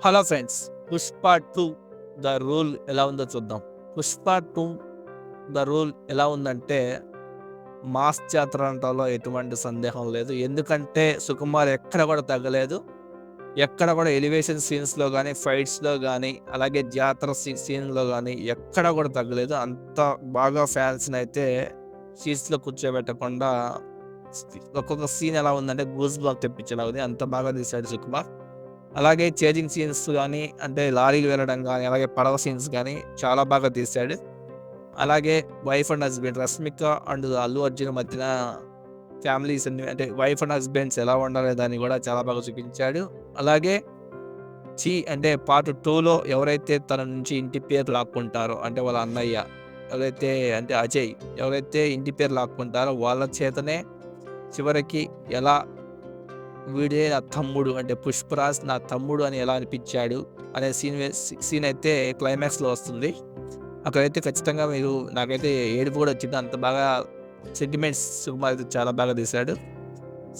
Hello friends, Pushpa 2 the rule ఎలా ఉందో చూద్దాం. పుష్ప 2 ద రూల్ ఎలా ఉందంటే మాస్ జాతర అనటంలో ఎటువంటి సందేహం లేదు. ఎందుకంటే సుకుమార్ ఎక్కడ కూడా తగ్గలేదు. ఎక్కడ కూడా ఎలివేషన్ సీన్స్‌లో గానీ, ఫైట్స్‌లో గానీ, అలాగే జాతర సీన్‌లో గానీ ఎక్కడ కూడా తగ్గలేదు. అంత బాగా ఫ్యాన్స్‌నైతే సీట్స్‌లో కూర్చోబెట్టకుండా ఒక్కొక్క సీన్ ఎలా ఉందంటే గూస్ బంప్ తెప్పించేలా ఉంది. అంత బాగా తీశాడు సుకుమార్. అలాగే చేజింగ్ సీన్స్ గానీ, అంటే లారీలు వెళ్ళడం గానీ, అలాగే పడవ సీన్స్ గానీ చాలా బాగా తీశాడు. అలాగే wife and husband 'Rashmika' and 'Allu Arjun' మధ్యన అంటే వైఫ్ అండ్ హస్బెండ్స్ ఎలా ఉండాలనే దాన్ని గూడా చాలా బాగా చూపించాడు. అలాగే అంటే పార్ట్ 2లో ఎవరైతే తన నుంచి ఇంటి పేరు లాక్కుంటారో, అంటే వాళ్ళ అన్నయ్య ఎవరైతే అంటే అజయ్ ఎవరైతే ఇంటి పేరు లాక్కుంటారో వాళ్ళ చేతనే చివరికి ఎలా వీడే నా తమ్ముడు, అంటే 'పుష్పరాజ్' నా తమ్ముడు అని ఎలా అనిపించాడు అనే సీన్ అయితే క్లైమాక్స్‌లో వస్తుంది. అక్కడైతే ఖచ్చితంగా నాకైతే ఏడుపు కూడా వచ్చింది. అంత బాగా సెంటిమెంట్స్ సుకుమార్ అయితే చాలా బాగా తీశాడు.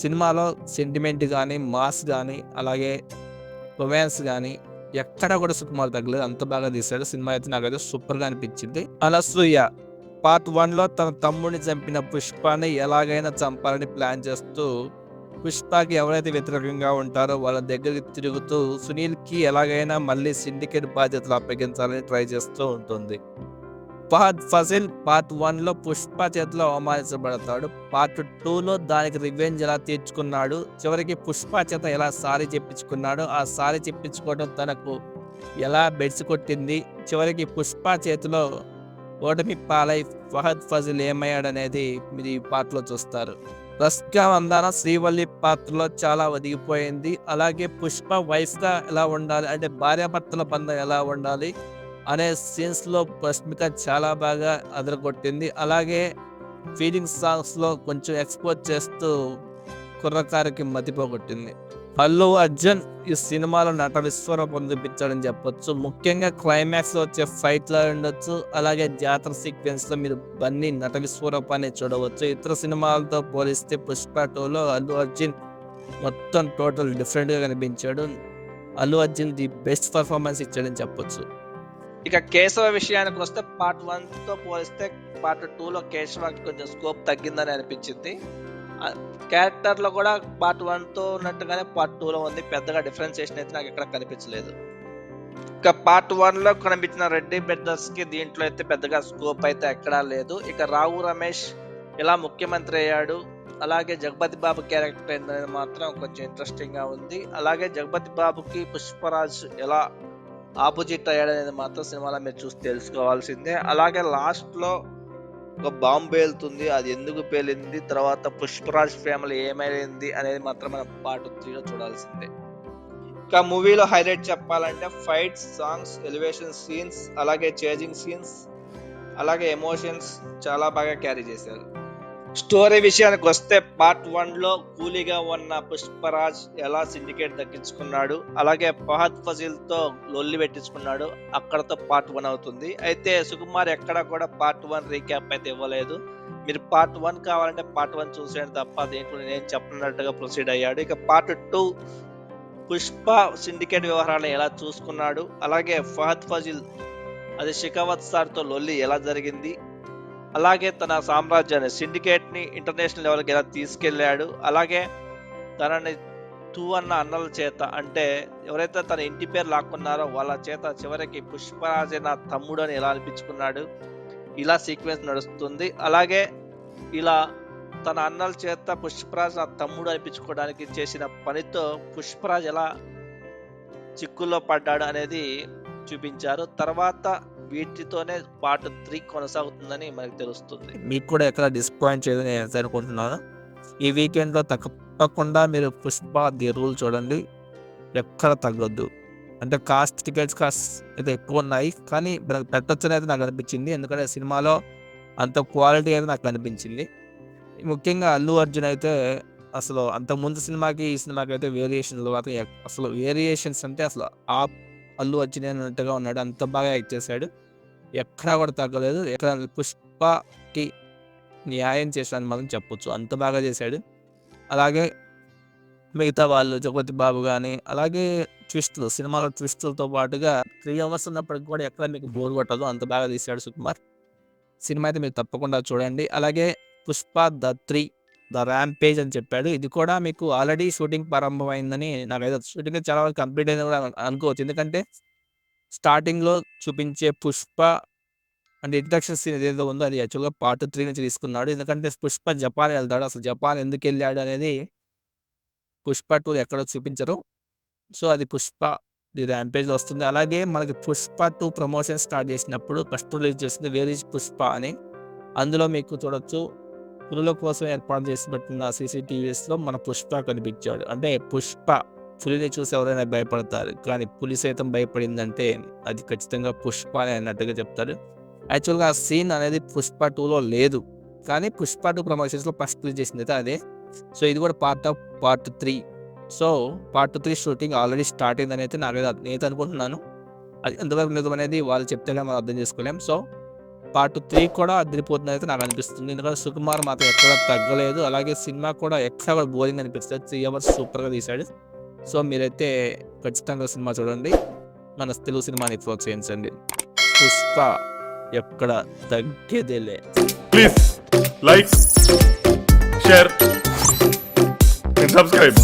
సినిమాలో సెంటిమెంట్ గానీ, మాస్ గానీ, అలాగే రొమాన్స్ గానీ ఎక్కడ కూడా సుకుమార్ తగ్గలేదు. అంత బాగా తీశాడు. సినిమా అయితే నాకైతే సూపర్‌గా అనిపించింది. అనసూయ పార్ట్ 1లో తన తమ్ముడిని చంపిన పుష్పని ఎలాగైనా చంపాలని ప్లాన్ చేస్తూ, పుష్పకి ఎవరైతే వ్యతిరేకంగా ఉంటారో వాళ్ళ దగ్గరికి తిరుగుతూ సునీల్‌కి ఎలాగైనా మళ్ళీ సిండికేట్ బాధ్యతలు అప్పగించాలని ట్రై చేస్తూ ఉంటుంది. ఫహద్ ఫాసిల్ పార్ట్ 1లో పుష్ప చేతిలో అవమానించబడతాడు. పార్ట్ 2లో దానికి రివెంజ్ ఎలా తీర్చుకున్నాడు, చివరికి పుష్ప చేత ఎలా సారీ చెప్పించుకున్నాడు, ఆ సారీ చెప్పించుకోవడం తనకు ఎలా బెడిసి కొట్టింది, చివరికి పుష్ప చేతిలో ఓటమి పాలై ఫహద్ ఫాసిల్ ఏమయ్యాడనేది మీరు ఈ పార్ట్‌లో చూస్తారు. రష్మిక మందాన శ్రీవల్లి పాత్రలో చాలా ఒదిగిపోయింది. అలాగే పుష్ప వైఫ్‌గా ఎలా ఉండాలి, అంటే భార్యాభర్తల బంధం ఎలా ఉండాలి అనే సీన్స్‌లో రష్మిక చాలా బాగా అదరగొట్టింది. అలాగే ఫీలింగ్ సాంగ్స్‌లో కొంచెం ఎక్స్‌పోజ్ చేస్తూ కుర్రకారుకి మతిపోగొట్టింది. అల్లు అర్జున్ ఈ సినిమాలో నట విశ్వరూపం చూపించాడని చెప్పొచ్చు. ముఖ్యంగా క్లైమాక్స్‌లో వచ్చే ఫైట్‌లో ఉండొచ్చు. అలాగే జాతర సీక్వెన్స్‌లో మీరు బన్నీ నట విశ్వరూపాన్ని చూడవచ్చు. ఇతర సినిమాలతో పోలిస్తే 'పుష్ప 2లో అల్లు అర్జున్ మొత్తం టోటల్ డిఫరెంట్‌గా కనిపించాడు. Allu Arjun the best performance ఇచ్చాడని చెప్పొచ్చు. ఇక కేశవ విషయానికి వస్తే పార్ట్ 1తో పోలిస్తే పార్ట్ 2లో కేశవకి కొంచెం స్కోప్ తగ్గిందని అనిపించింది. క్యారెక్టర్లో కూడా పార్ట్ 1తో ఉన్నట్టుగానే పార్ట్ 2లో ఉంది. పెద్దగా డిఫరెన్సియేషన్ అయితే నాకు ఎక్కడ కనిపించలేదు. ఇక పార్ట్ 1లో కనిపించిన రెడ్డి బ్రదర్స్కి దీంట్లో అయితే పెద్దగా స్కోప్ అయితే ఎక్కడా లేదు. ఇక రావు రమేష్ ఎలా ముఖ్యమంత్రి అయ్యాడు, అలాగే జగపతి బాబు క్యారెక్టర్ అనేది మాత్రం కొంచెం ఇంట్రెస్టింగ్గా ఉంది. అలాగే జగపతి బాబుకి పుష్పరాజ్ ఎలా ఆపోజిట్ అయ్యాడనేది మాత్రం సినిమాలో మీరు చూసి తెలుసుకోవాల్సిందే. అలాగే లాస్ట్లో ఒక బాంబు పేలుతుంది, అది ఎందుకు పేలింది, తర్వాత పుష్పరాజ్ ఫ్యామిలీ ఏమైంది అనేది మాత్రం మనం పార్ట్ 3లో చూడాల్సిందే. ఇంకా మూవీలో హైలైట్ చెప్పాలంటే ఫైట్స్, సాంగ్స్, ఎలివేషన్ సీన్స్, అలాగే చేజింగ్ సీన్స్, అలాగే ఎమోషన్స్ చాలా బాగా క్యారీ చేశారు. స్టోరీ విషయానికి వస్తే పార్ట్ 1లో కూలీగా ఉన్న పుష్పరాజ్ ఎలా సిండికేట్ దక్కించుకున్నాడు, అలాగే ఫహద్ ఫజీల్తో లొల్లి పెట్టించుకున్నాడు, అక్కడతో పార్ట్ 1 అవుతుంది. అయితే సుకుమార్ ఎక్కడ కూడా పార్ట్ 1 రీక్యాప్ అయితే ఇవ్వలేదు. మీరు పార్ట్ 1 కావాలంటే పార్ట్ 1 చూసేయండి తప్ప దేంట్లో నేను చెప్పినట్టుగా ప్రొసీడ్ అయ్యాడు. ఇక పార్ట్ 2 పుష్ప సిండికేట్ వ్యవహారాలను ఎలా చూసుకున్నాడు, అలాగే ఫహద్ ఫజిల్ అది షికావత్ సార్తో లొల్లి ఎలా జరిగింది, అలాగే తన సామ్రాజ్యాన్ని సిండికేట్ని ఇంటర్నేషనల్ లెవెల్కి ఎలా తీసుకెళ్ళాడు, అలాగే తనని టూ అన్న అన్నల చేత, అంటే ఎవరైతే తన ఇంటి పేరు లాక్కున్నారో వాళ్ళ చేత చివరికి పుష్పరాజే నా తమ్ముడు అని ఎలా అనిపించుకున్నాడు, ఇలా సీక్వెన్స్ నడుస్తుంది. అలాగే ఇలా తన అన్నల చేత పుష్పరాజ్ నా తమ్ముడు అనిపించుకోవడానికి చేసిన పనితో పుష్పరాజ్ ఎలా చిక్కుల్లో పడ్డాడు అనేది చూపించారు. తర్వాత వీటితోనే పార్ట్ 3 కొనసాగుతుందని మనకు తెలుస్తుంది. మీకు కూడా ఎక్కడ డిసప్పాయింట్ చేయదని నేను అనుకుంటున్నాను. ఈ వీకెండ్‌లో తప్పకుండా మీరు 'పుష్ప ది రూల్' చూడండి. ఎక్కడ తగ్గొద్దు. అంటే టికెట్స్ అయితే ఎక్కువున్నాయి. కానీ మనకు పెట్టొచ్చని అయితే నాకు అనిపించింది. ఎందుకంటే సినిమాలో అంత క్వాలిటీ అయితే నాకు కనిపించింది. ముఖ్యంగా అల్లు అర్జున్ అయితే అసలు అంతకుముందు సినిమాకి, ఈ సినిమాకి అయితే వేరియేషన్‌లు మాత్రం అసలు వేరియేషన్స్ అంటే అసలు అల్లు అర్జునే అన్నట్టుగా ఉన్నాడు. అంత బాగా యాక్ట్ చేశాడు. ఎక్కడా కూడా తగ్గలేదు. ఎక్కడ 'పుష్ప'కి న్యాయం చేశాడని మనం చెప్పొచ్చు. అంత బాగా చేశాడు. అలాగే మిగతా వాళ్ళు 'జగపతి బాబు' గాని, అలాగే ట్విస్టులు, సినిమాలో ట్విస్టులతో పాటుగా 3 అవర్స్ ఉన్నప్పటికి కూడా ఎక్కడ మీకు బోర్ కొట్టదు. అంత బాగా తీశాడు సుకుమార్. సినిమా అయితే మీరు తప్పకుండా చూడండి. అలాగే 'పుష్ప ద 3 ద ర్యాంపేజ్' అని చెప్పాడు. ఇది కూడా మీకు ఆల్రెడీ షూటింగ్ ప్రారంభమైందని నాకైతే షూటింగ్ చాలా వరకు కంప్లీట్ అయిందని కూడా అనుకోవచ్చు. ఎందుకంటే స్టార్టింగ్‌లో చూపించే 'పుష్ప' అంటే ఇంట్రడక్షన్ సీన్ ఏదైతే ఉందో అది యాక్చువల్‌గా పార్ట్ 3 నుంచి తీసుకున్నాడు. ఎందుకంటే 'పుష్ప' జపాన్ వెళ్తాడు. అసలు జపాన్ ఎందుకెళ్ళాడు అనేది 'పుష్ప 2' ఎక్కడో చూపించరు. సో, అది 'పుష్ప ది ర్యాంపేజ్‌లో' వస్తుంది. అలాగే మనకి 'పుష్ప 2' ప్రమోషన్ స్టార్ట్ చేసినప్పుడు ఫస్ట్ రిలీజ్ చేసింది 'వేర్ ఈజ్ పుష్ప' అని. అందులో మీకు చూడొచ్చు పులుల కోసం ఏర్పాటు చేసి పెట్టిన సీసీటీవీస్‌లో మన 'పుష్ప' కనిపించాడు. అంటే 'పుష్ప' పులిని చూసి ఎవరైనా భయపడతారు. కానీ పులి సైతం భయపడిందంటే అది ఖచ్చితంగా 'పుష్ప' అని అన్నట్టుగా చెప్తారు. యాక్చువల్‌గా ఆ సీన్ అనేది 'పుష్ప 2లో' లేదు. కానీ 'పుష్ప 2' ప్రమోషన్స్‌లో ఫస్ట్ రిలీజ్ చేసిందైతే అదే. సో, ఇది కూడా part of part 3. So, part 3 shooting already start అయిందని అయితే నేనైతే అనుకుంటున్నాను. అది ఎంతవరకు నిజమనేది వాళ్ళు చెప్తేనే మనం అర్థం చేసుకోలేం. సో, పార్ట్ 3 కూడా అదిరిపోతుందనైతే నాకు అనిపిస్తుంది. ఎందుకంటే సుకుమార్ మాత్రం ఎక్కడ తగ్గలేదు. అలాగే సినిమా కూడా ఎక్కడ కూడా బోరింగ్ అనిపించలేదు. 3 అవర్స్ సూపర్‌గా తీశాడు. సో, మీరైతే ఖచ్చితంగా సినిమా చూడండి. మన తెలుగు సినిమాని ప్రోత్సహించండి. 'పుష్ప' ఎక్కడ తగ్గేదేలే. Please like, share and subscribe.